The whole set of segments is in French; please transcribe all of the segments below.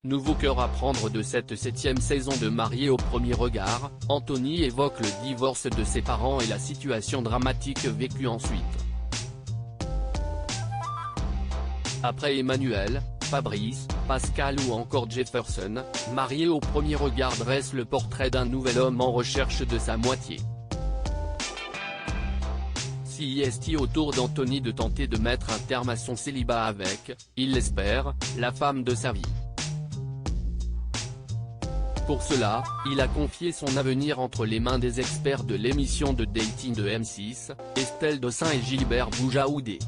Nouveau cœur à prendre de cette 7e saison de Mariés au premier regard, Anthony évoque le divorce de ses parents et la situation dramatique vécue ensuite. Après Emmanuel, Fabrice, Pascal ou encore Jefferson, Mariés au premier regard dresse le portrait d'un nouvel homme en recherche de sa moitié. Si est autour d'Anthony de tenter de mettre un terme à son célibat avec, il l'espère, la femme de sa vie. Pour cela, il a confié son avenir entre les mains des experts de l'émission de dating de M6, Estelle Dossin et Gilbert Boujaoudé.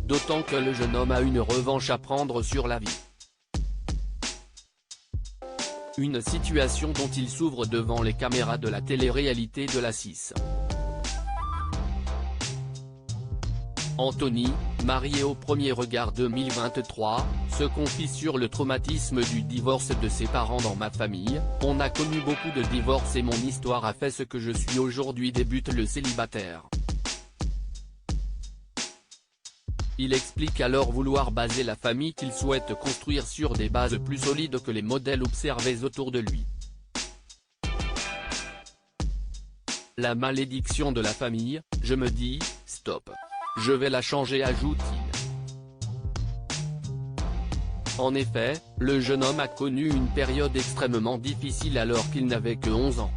D'autant que le jeune homme a une revanche à prendre sur la vie. Une situation dont il s'ouvre devant les caméras de la télé-réalité de la 6. Anthony, marié au premier regard 2023, se confie sur le traumatisme du divorce de ses parents dans ma famille. On a connu beaucoup de divorces et mon histoire a fait ce que je suis aujourd'hui, débute le célibataire. Il explique alors vouloir baser la famille qu'il souhaite construire sur des bases plus solides que les modèles observés autour de lui. La malédiction de la famille, je me dis, stop. Je vais la changer, ajoute-t-il. En effet, le jeune homme a connu une période extrêmement difficile alors qu'il n'avait que 11 ans.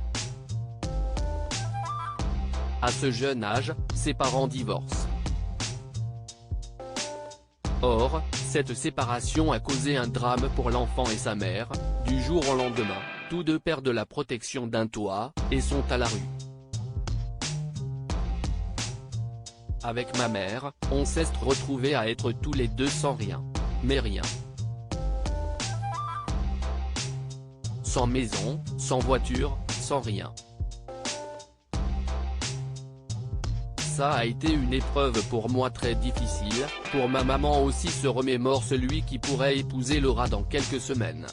À ce jeune âge, ses parents divorcent. Or, cette séparation a causé un drame pour l'enfant et sa mère. Du jour au lendemain, tous deux perdent la protection d'un toit, et sont à la rue. Avec ma mère, on s'est retrouvés à être tous les deux sans rien. Mais rien. Sans maison, sans voiture, sans rien. Ça a été une épreuve pour moi très difficile, pour ma maman aussi, se remémore celui qui pourrait épouser Laura dans quelques semaines.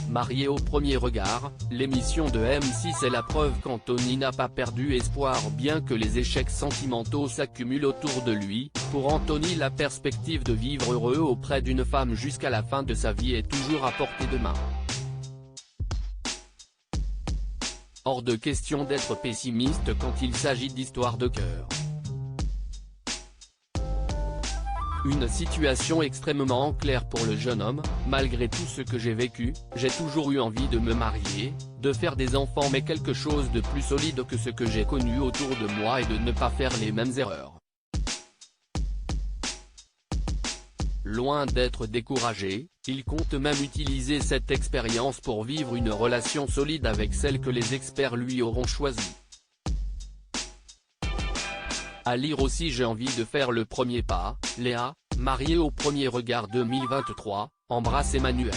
Marié au premier regard, l'émission de M6 est la preuve qu'Anthony n'a pas perdu espoir bien que les échecs sentimentaux s'accumulent autour de lui. Pour Anthony, la perspective de vivre heureux auprès d'une femme jusqu'à la fin de sa vie est toujours à portée de main. Hors de question d'être pessimiste quand il s'agit d'histoires de cœur. Une situation extrêmement claire pour le jeune homme. Malgré tout ce que j'ai vécu, j'ai toujours eu envie de me marier, de faire des enfants, mais quelque chose de plus solide que ce que j'ai connu autour de moi et de ne pas faire les mêmes erreurs. Loin d'être découragé, il compte même utiliser cette expérience pour vivre une relation solide avec celle que les experts lui auront choisie. À lire aussi, j'ai envie de faire le premier pas, Léa, mariée au premier regard 2023, embrasse Emmanuel.